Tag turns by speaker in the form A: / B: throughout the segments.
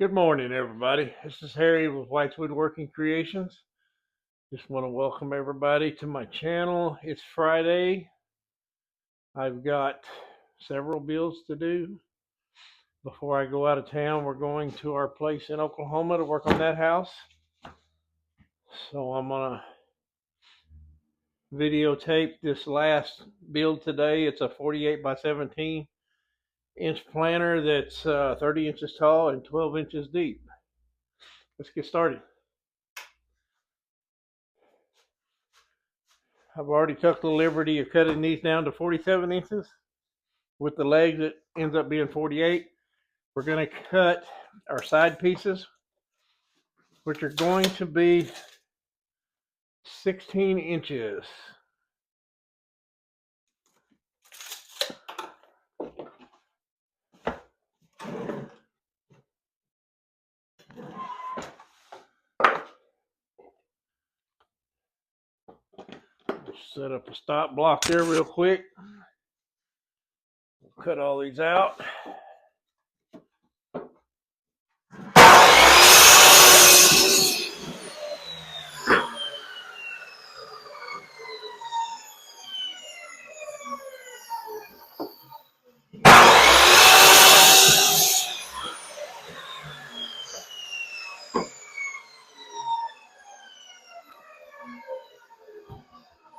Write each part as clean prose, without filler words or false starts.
A: Good morning, everybody. This is Harry with White's Woodworking Creations. Just want to welcome everybody to my channel. It's Friday. I've got several builds to do. Before I go out of town, we're going to our place in Oklahoma to work on that house. So I'm going to videotape this last build today. It's a 48 by 17 inch planter that's 30 inches tall and 12 inches deep. Let's get started. I've already took the liberty of cutting these down to 47 inches. With the legs, it ends up being 48. We're going to cut our side pieces, which are going to be 16 inches. Just set up a stop block there real quick. We'll cut all these out.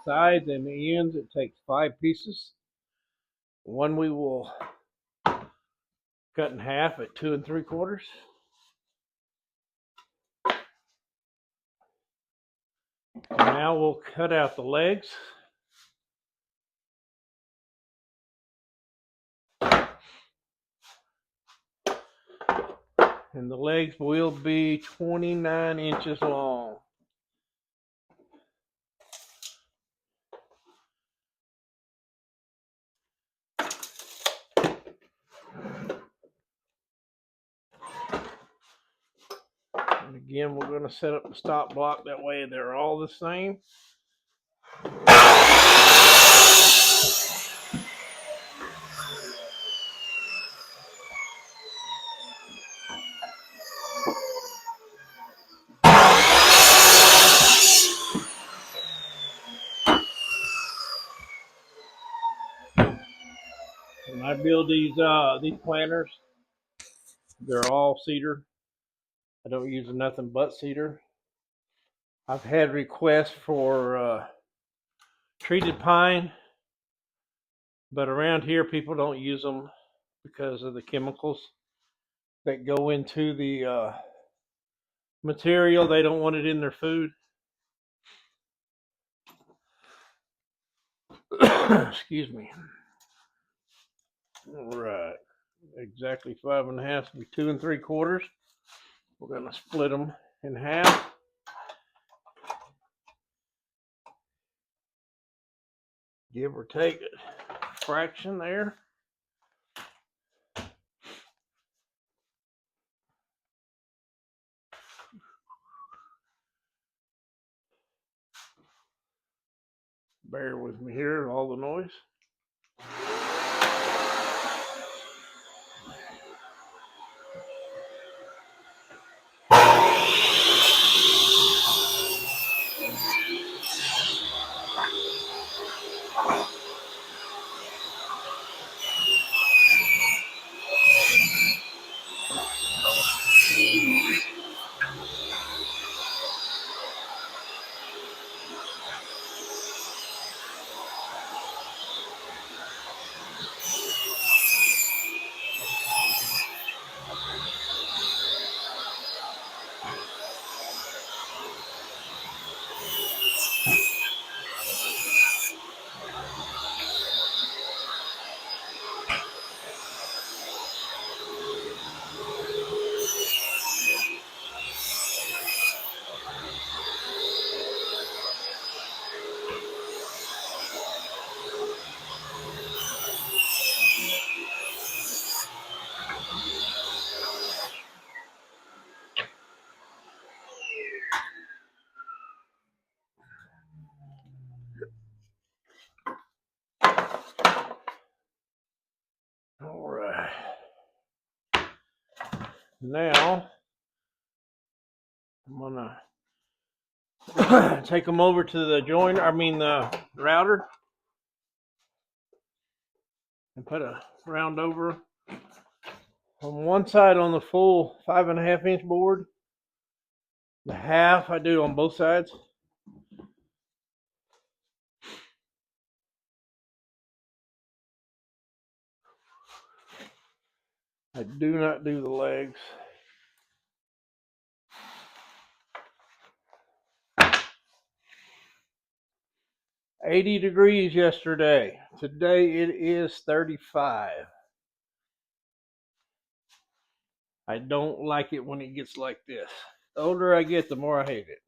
A: Sides and the ends, it takes 5 pieces. One we will cut in half at 2 3/4. Now we'll cut out the legs. And the legs will be 29 inches long. And again, we're going to set up the stop block. That way they're all the same. When I build these planters, they're all cedar. I don't use nothing but cedar. I've had requests for treated pine, but around here people don't use them because of the chemicals that go into the material. They don't want it in their food. Excuse me. All right, exactly 5 1/2 will be 2 3/4. We're going to split them in half. Give or take a fraction there. Bear with me here, all the noise. Now I'm gonna take them over to the joiner, the router, and put a round over on one side on the full 5.5 inch board. The half I do on both sides. I do not do the legs. $80 degrees yesterday. Today it is 35. I don't like it when it gets like this. The older I get, the more I hate it.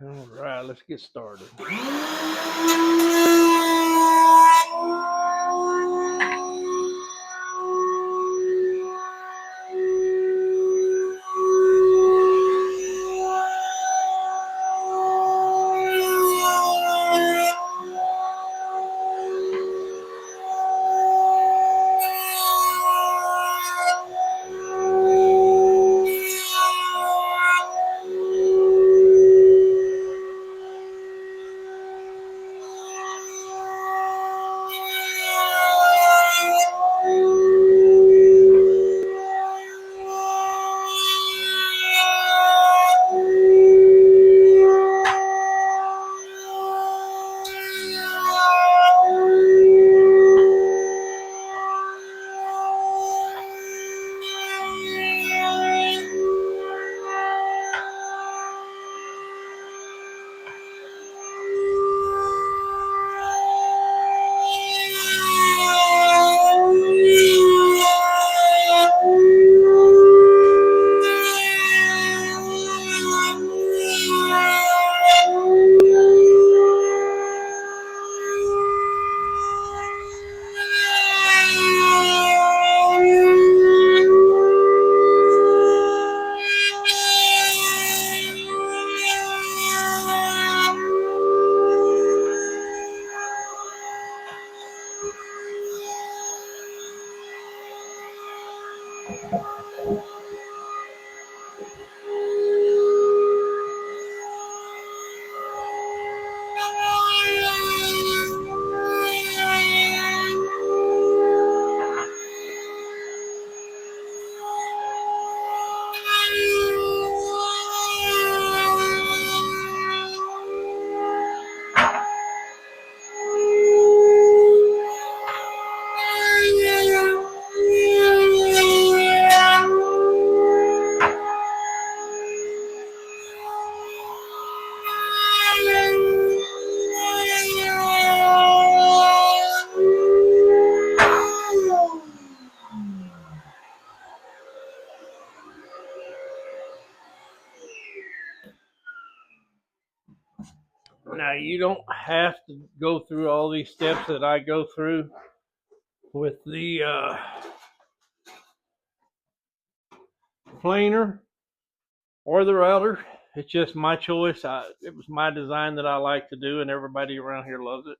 A: All right, let's get started. Now, you don't have to go through all these steps that I go through with the planer or the router. It's just my choice. It was my design that I like to do, and everybody around here loves it.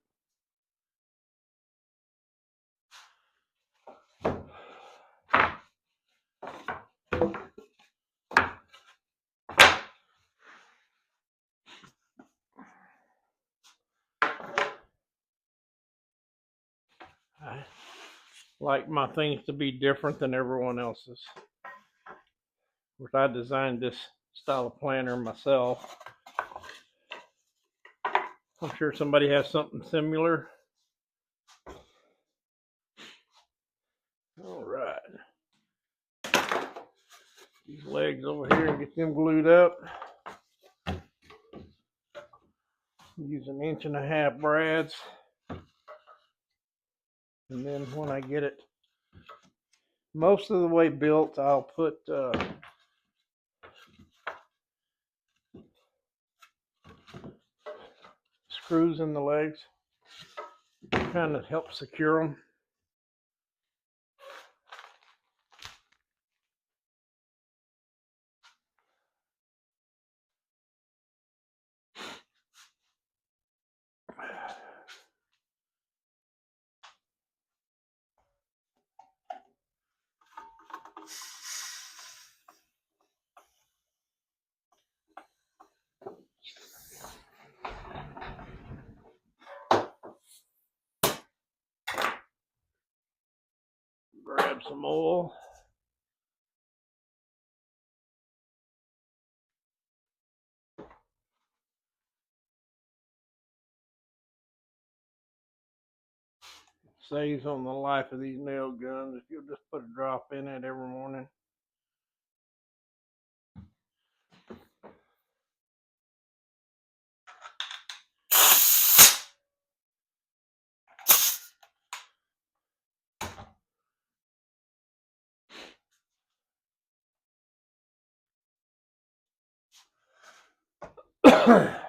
A: I like my things to be different than everyone else's. Which I designed this style of planner myself. I'm sure somebody has something similar. All right. These legs over here and get them glued up. Use 1.5 inch brads. And then when I get it most of the way built, I'll put screws in the legs, kind of help secure them. Grab some oil. Saves on the life of these nail guns if you'll just put a drop in it every morning.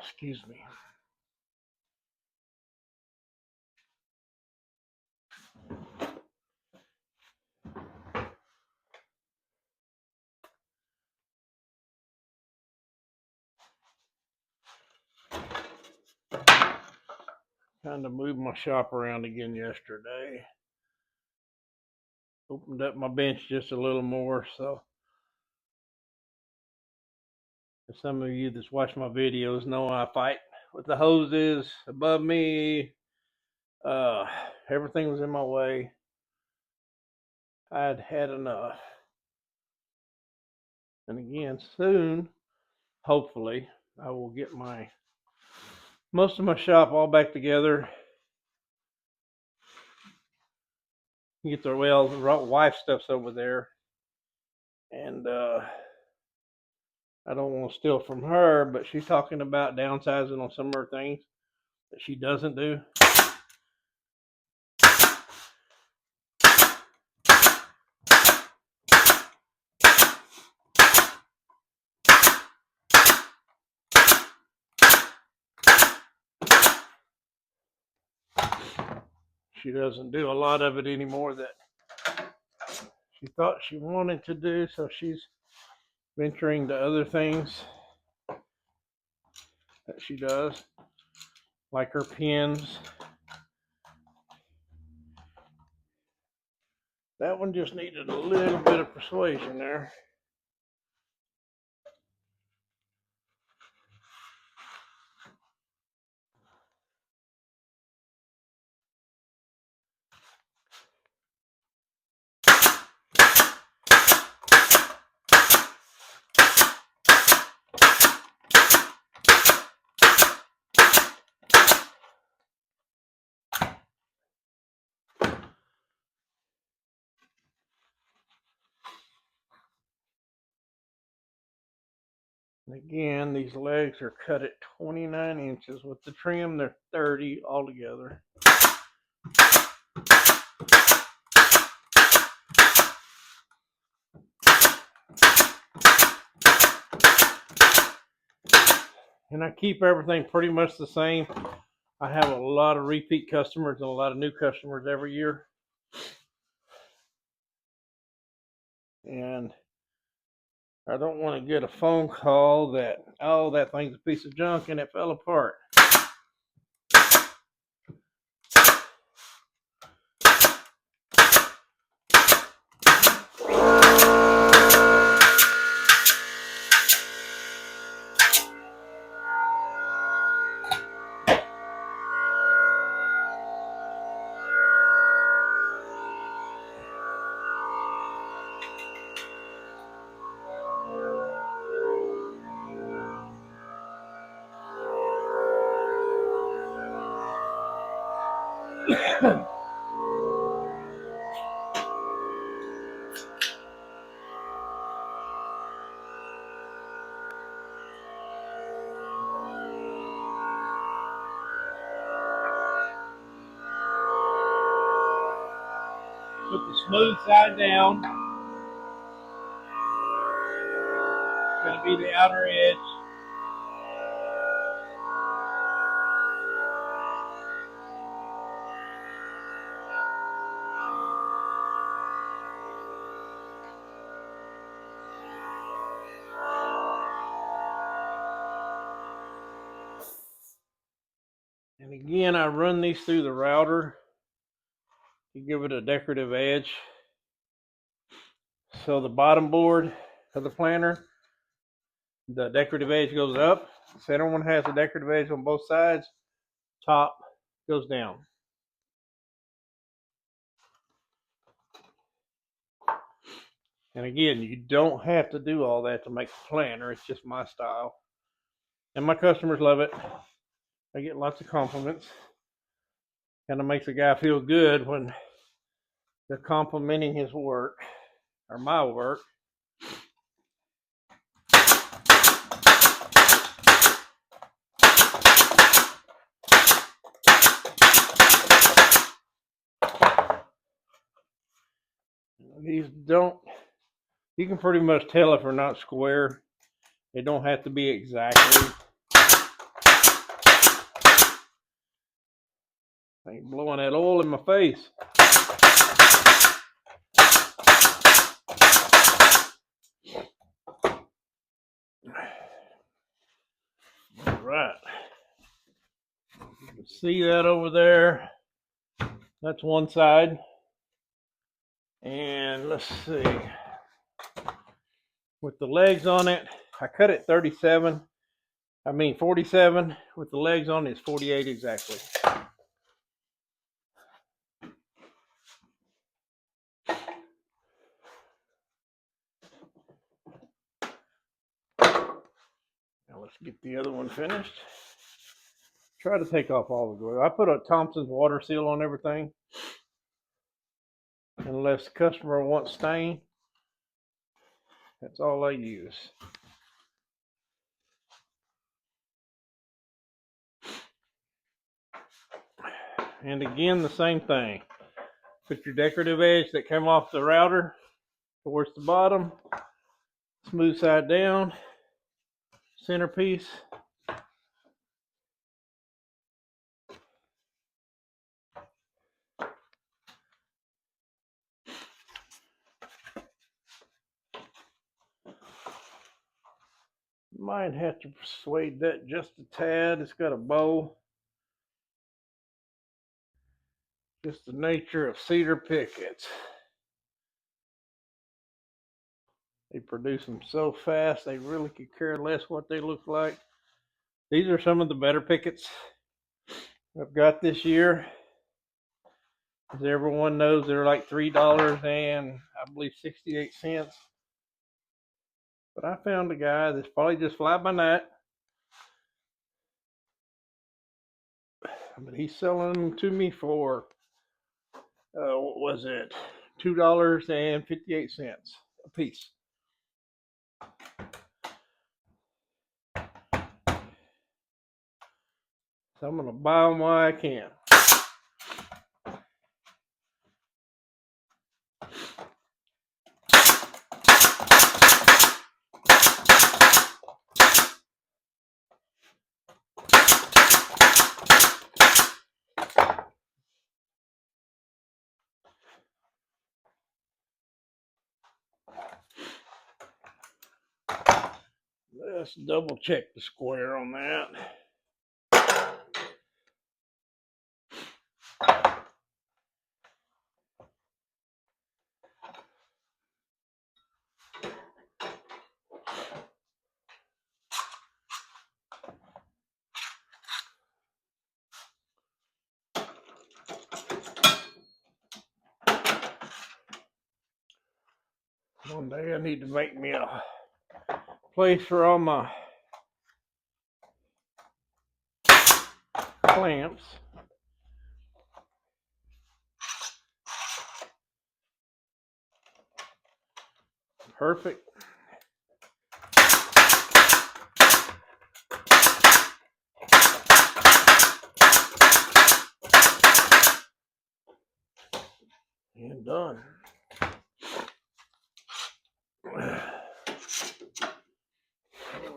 A: Excuse me. Kind of moved my shop around again yesterday. Opened up my bench just a little more, so some of you that's watch my videos know I fight with the hoses above me. Everything was in my way. I'd had enough. And again, soon, hopefully, I will get most of my shop all back together. Get the wife stuff's over there, and I don't want to steal from her, but she's talking about downsizing on some of her things that she doesn't do. She doesn't do a lot of it anymore that she thought she wanted to do, so she's venturing to other things that she does, like her pins. That one just needed a little bit of persuasion there. And again, these legs are cut at 29 inches. With the trim, they're 30 altogether. And I keep everything pretty much the same. I have a lot of repeat customers and a lot of new customers every year. And I don't want to get a phone call that, oh, that thing's a piece of junk and it fell apart. Put the smooth side down. It's going to be the outer edge. And again, I run these through the router to give it a decorative edge. So the bottom board of the planter, the decorative edge goes up. The center one has a decorative edge on both sides. Top goes down. And again, you don't have to do all that to make a planter. It's just my style. And my customers love it. I get lots of compliments. Kind of makes a guy feel good when they're complimenting his work or my work. These don't, you can pretty much tell if they're not square. They don't have to be exactly. I ain't blowing that oil in my face. All right. You can see that over there. That's one side. And let's see. With the legs on it, I cut it 47. 47. With the legs on it, it's 48 exactly. Now let's get the other one finished. Try to take off all the glue. I put a Thompson's water seal on everything. Unless the customer wants stain, that's all I use. And again, the same thing. Put your decorative edge that came off the router towards the bottom, smooth side down, centerpiece. Might have to persuade that just a tad. It's got a bow. Just the nature of cedar pickets. They produce them so fast, they really could care less what they look like. These are some of the better pickets I've got this year. As everyone knows, they're like $3 and I believe 68 cents. But I found a guy that's probably just fly by night. But he's selling them to me for, what was it? $2.58 a piece. So I'm going to buy them while I can. Let's double check the square on that. One day I need to make me a place for all my clamps. Perfect. And done. All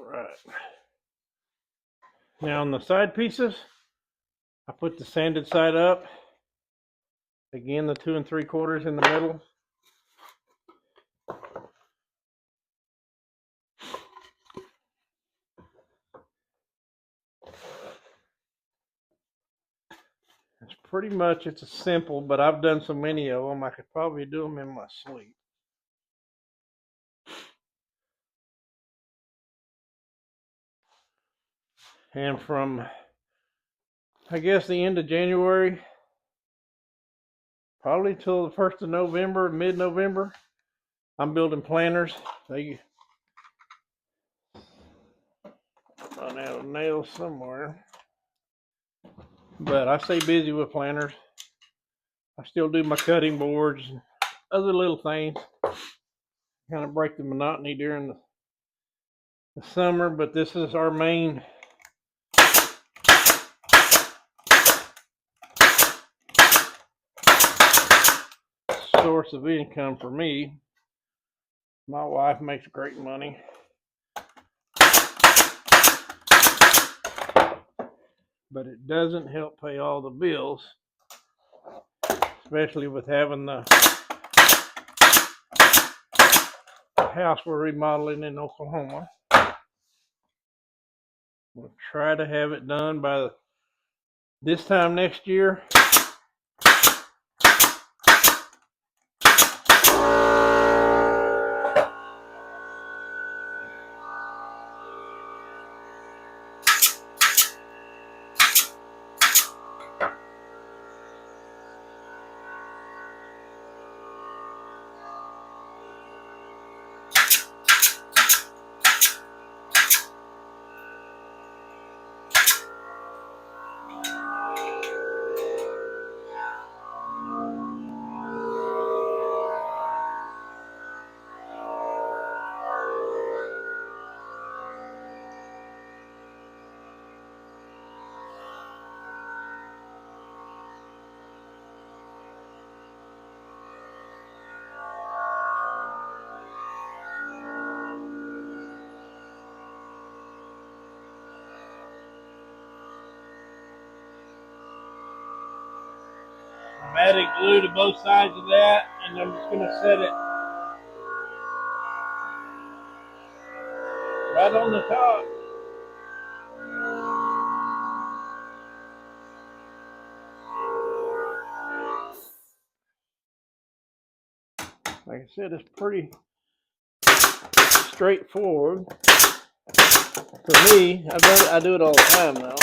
A: right. Now on the side pieces, I put the sanded side up. Again, the 2 3/4 in the middle. It's pretty much, it's a simple, but I've done so many of them, I could probably do them in my sleep. And from, I guess, the end of January, probably till the 1st of November, mid-November, I'm building planters. They run out of nails somewhere. But I stay busy with planters. I still do my cutting boards and other little things. Kind of break the monotony during the summer, but this is our main source of income for me. My wife makes great money. But it doesn't help pay all the bills, especially with having the house we're remodeling in Oklahoma. We'll try to have it done by this time next year. I'm adding glue to both sides of that, and I'm just going to set it right on the top. Like I said, it's pretty straightforward. For me, I do it all the time now.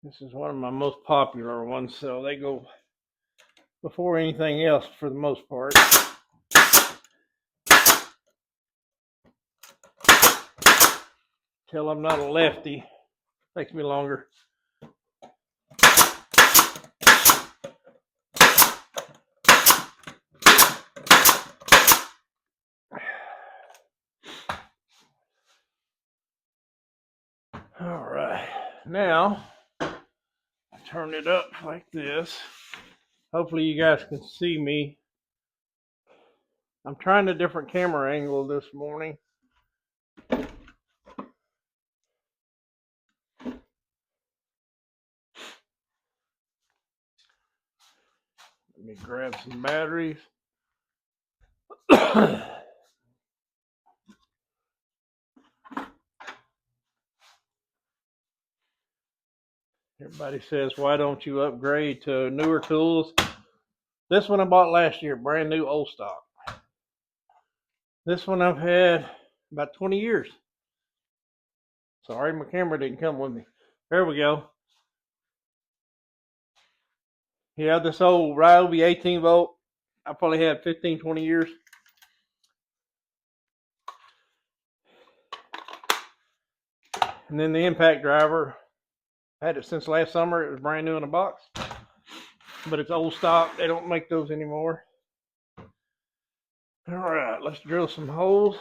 A: This is one of my most popular ones, so they go before anything else for the most part. Till I'm not a lefty. Takes me longer. All right, now I turn it up like this. Hopefully you guys can see me. I'm trying a different camera angle this morning. Let me grab some batteries. Everybody says, why don't you upgrade to newer tools? This one I bought last year, brand new old stock. This one I've had about 20 years. Sorry, my camera didn't come with me. There we go. Yeah, this old Ryobi 18 volt, I probably had 15, 20 years. And then the impact driver, I had it since last summer. It was brand new in a box. But it's old stock. They don't make those anymore. All right, let's drill some holes.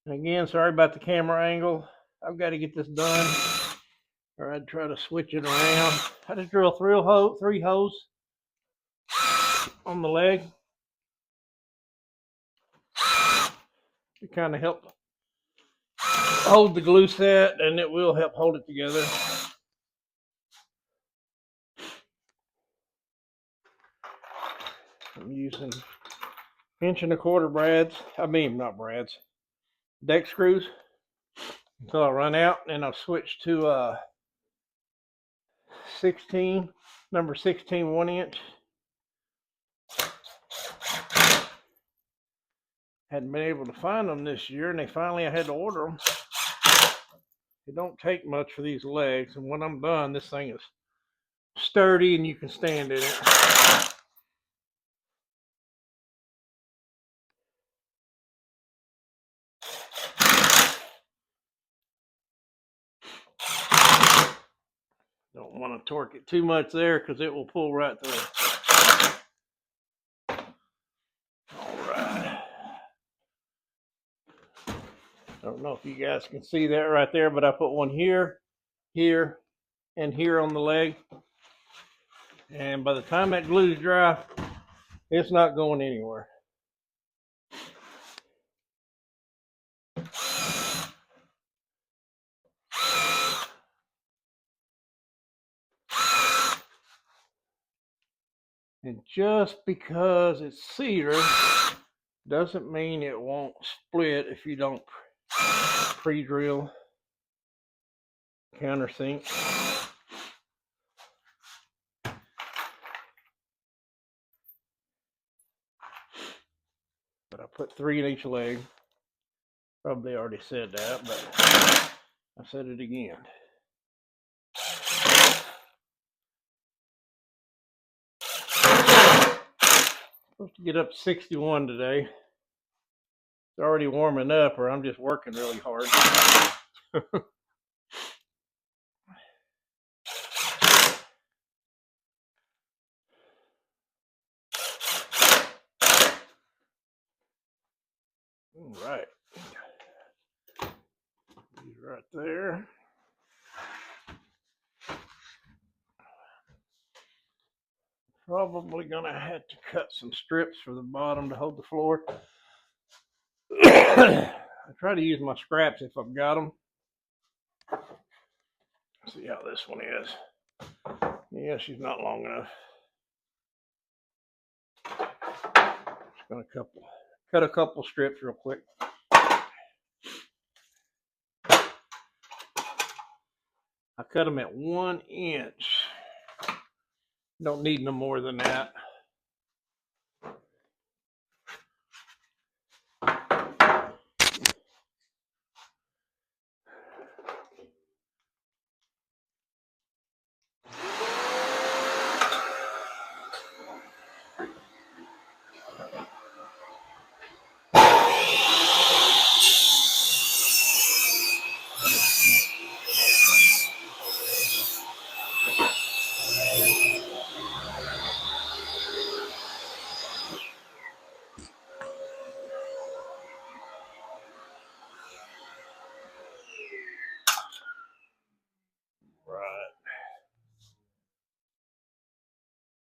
A: And again, sorry about the camera angle. I've got to get this done, or I'd try to switch it around. I just drill three holes on the leg to kind of help hold the glue set, and it will help hold it together. I'm using 1.25 brads. Deck screws until I run out, and I'll switch to 16 number 16 1-inch. Hadn't been able to find them this year, and finally I had to order them. It don't take much for these legs, and when I'm done, this thing is sturdy and you can stand in it. Don't want to torque it too much there because it will pull right through. All right. Don't know if you guys can see that right there, but I put one here, here, and here on the leg. And by the time that glue's dry, it's not going anywhere. And just because it's cedar doesn't mean it won't split if you don't pre-drill, countersink. But I put 3 in each leg. Probably already said that, but I said it again. Supposed to get up to 61 today. It's already warming up, or I'm just working really hard. All right. He's right there. Probably gonna have to cut some strips for the bottom to hold the floor. I try to use my scraps if I've got them. See how this one is. Yeah, she's not long enough. Just gonna cut a couple strips real quick. I cut them at 1 inch. Don't need no more than that.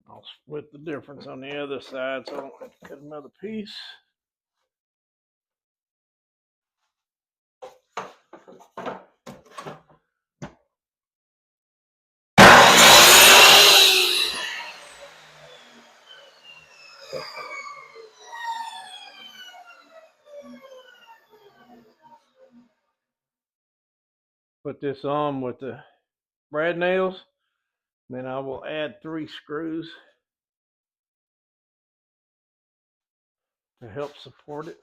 A: I'll split the difference on the other side so I don't have to cut another piece. Put this on with the brad nails. Then I will add 3 screws to help support it.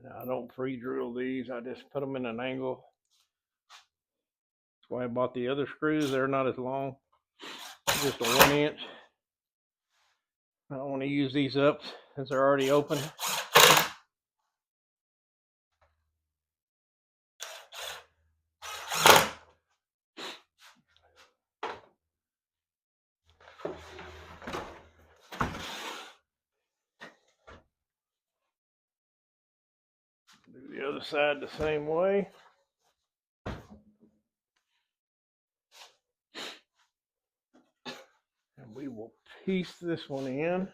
A: Now, I don't pre-drill these. I just put them in an angle. That's why I bought the other screws. They're not as long. Just a 1 inch. I don't want to use these up since they're already open. Do the other side the same way. And we will piece this one in.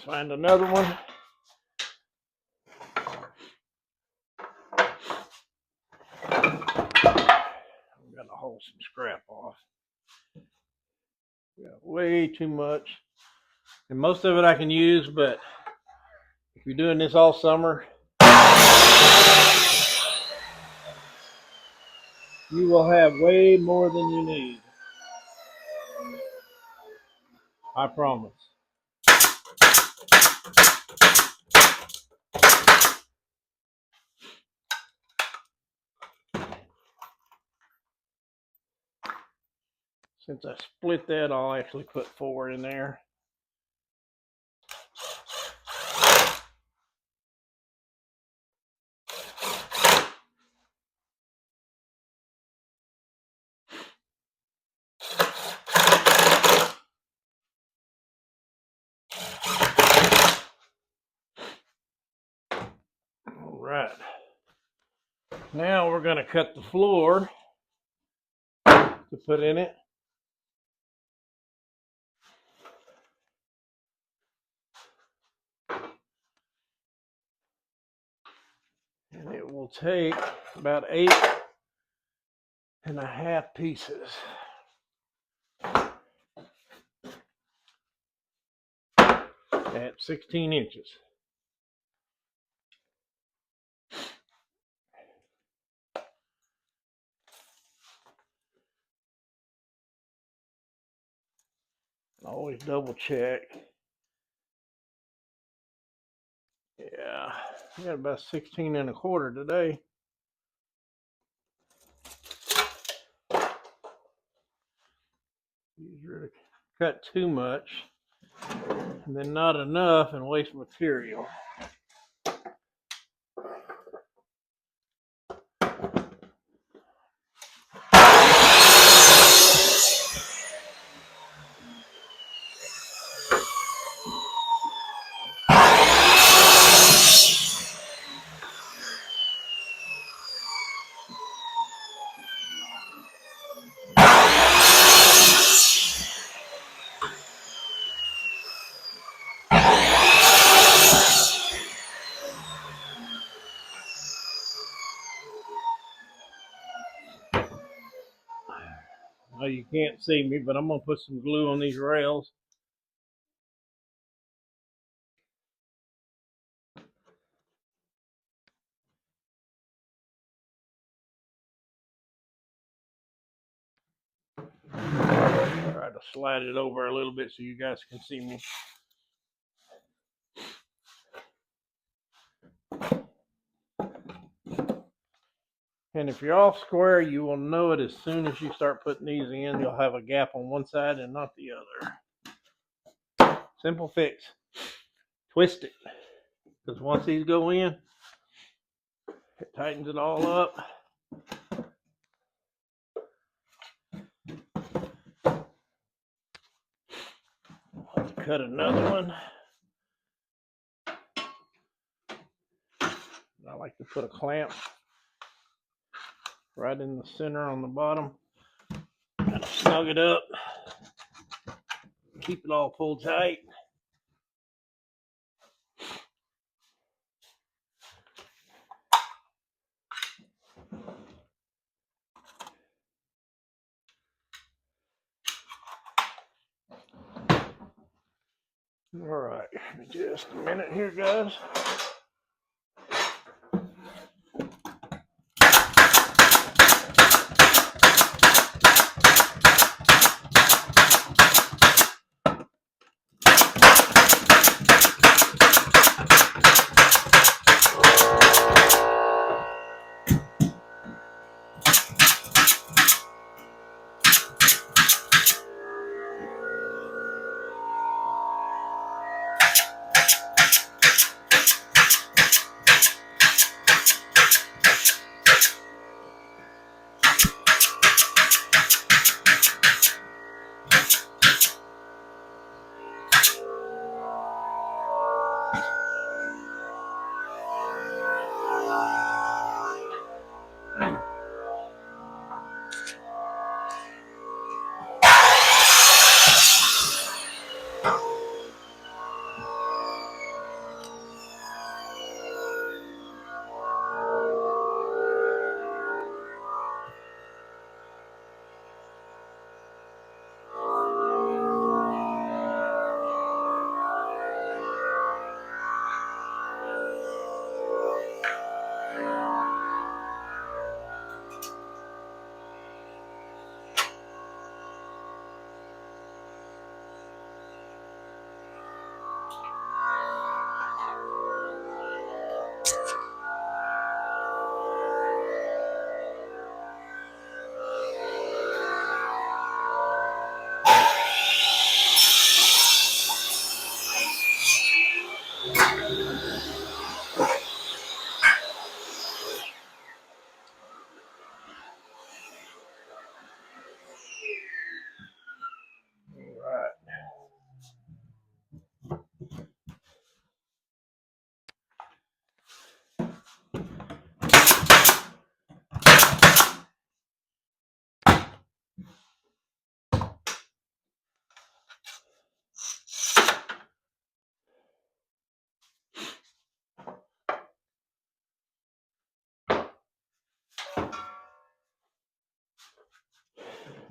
A: Find another one. I'm gonna haul some scrap off. Got way too much, and most of it I can use, but if you're doing this all summer, you will have way more than you need. I promise. Since I split that, I'll actually put 4 in there. All right. Now we're going to cut the floor to put in it. And it will take about 8.5 pieces. At 16 inches. Always double check. Yeah, I got about 16.25 today. Usually cut too much and then not enough and waste material. Well, you can't see me, but I'm going to put some glue on these rails. Try to slide it over a little bit so you guys can see me. And if you're off square, you will know it as soon as you start putting these in. You'll have a gap on one side and not the other. Simple fix. Twist it. Because once these go in, it tightens it all up. I'll cut another one. I like to put a clamp right in the center on the bottom. Kind of snug it up. Keep it all pulled tight. All right, just a minute here, guys.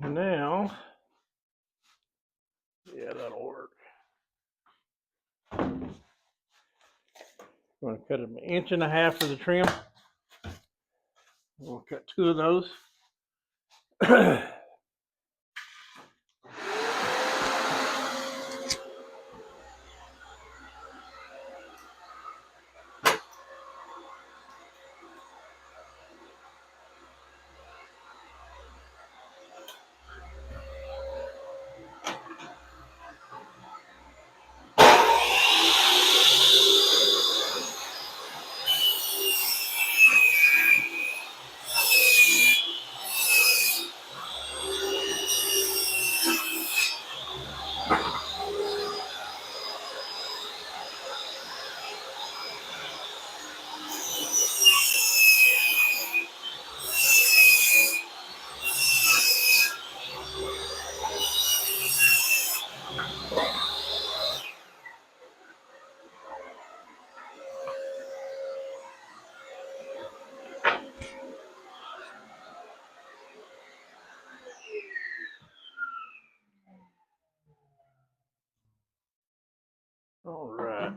A: Now, yeah, that'll work. I'm going to cut it 1.5 inches for the trim. We'll cut 2 of those. All right.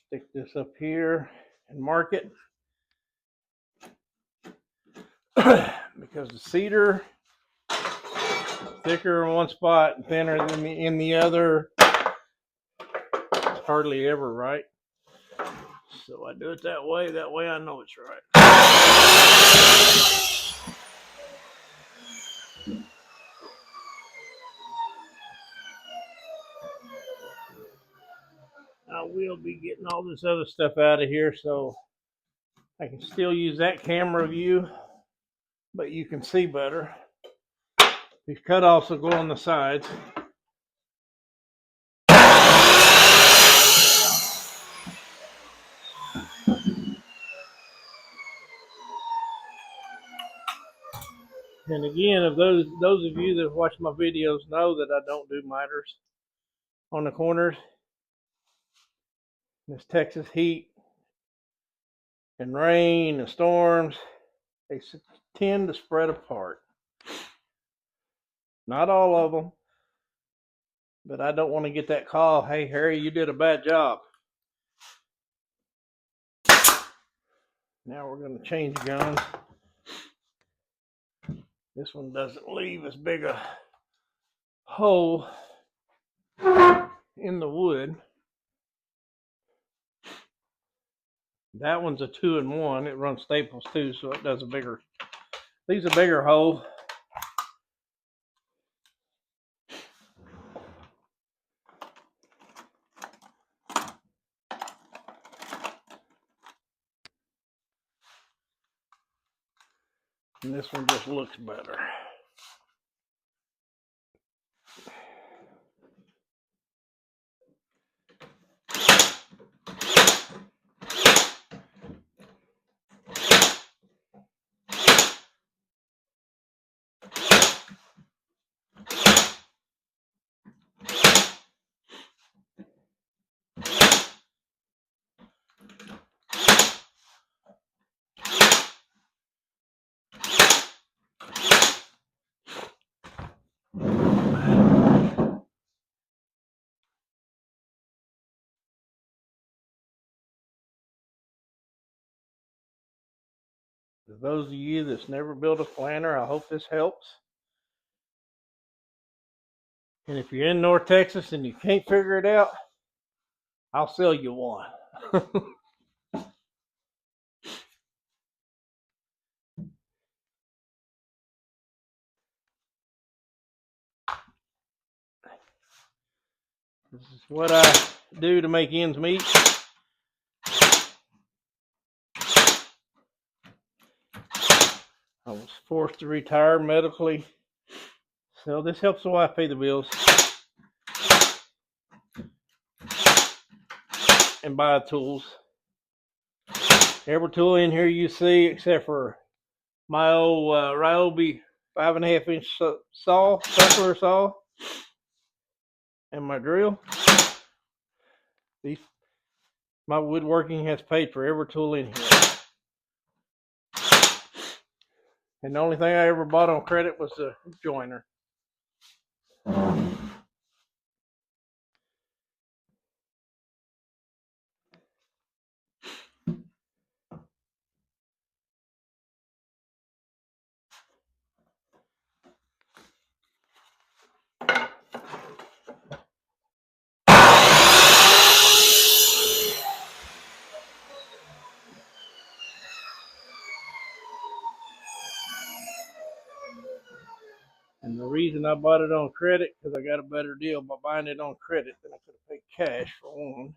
A: Stick this up here and mark it. Because the cedar thicker in one spot and thinner than in the other. It's hardly ever right. So I do it that way. That way I know it's right. I will be getting all this other stuff out of here so I can still use that camera view, but you can see better. These cutoffs will go on the sides. And again, if those of you that watch my videos know that I don't do miters on the corners. This Texas heat and rain and storms, they tend to spread apart. Not all of them, but I don't want to get that call, hey Harry, you did a bad job. Now we're going to change guns. This one doesn't leave as big a hole in the wood. That one's a 2-in-1. It runs staples too, so it does leaves a bigger hole. And this one just looks better. For those of you that's never built a planter, I hope this helps. And if you're in North Texas and you can't figure it out, I'll sell you one. This is what I do to make ends meet. I was forced to retire medically, so this helps the wife pay the bills and buy tools. Every tool in here you see, except for my old Ryobi 5.5-inch saw, circular saw, and my drill. My woodworking has paid for every tool in here. And the only thing I ever bought on credit was the joiner. And the reason I bought it on credit, because I got a better deal by buying it on credit than I could have paid cash for one.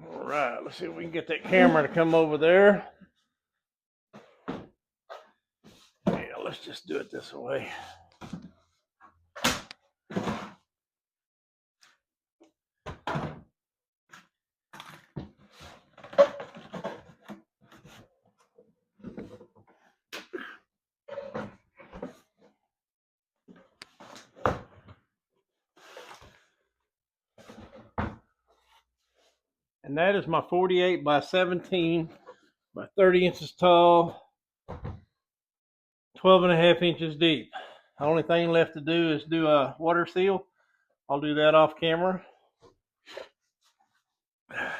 A: All right, let's see if we can get that camera to come over there. Yeah, let's just do it this way. And that is my 48 by 17 by 30 inches tall, 12.5 inches deep. The only thing left to do is do a water seal. I'll do that off camera. I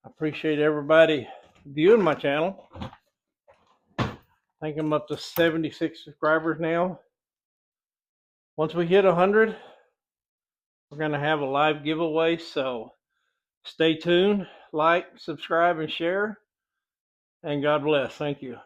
A: appreciate everybody viewing my channel. I think I'm up to 76 subscribers now. Once we hit 100, we're going to have a live giveaway, so stay tuned, like, subscribe, and share, and God bless. Thank you.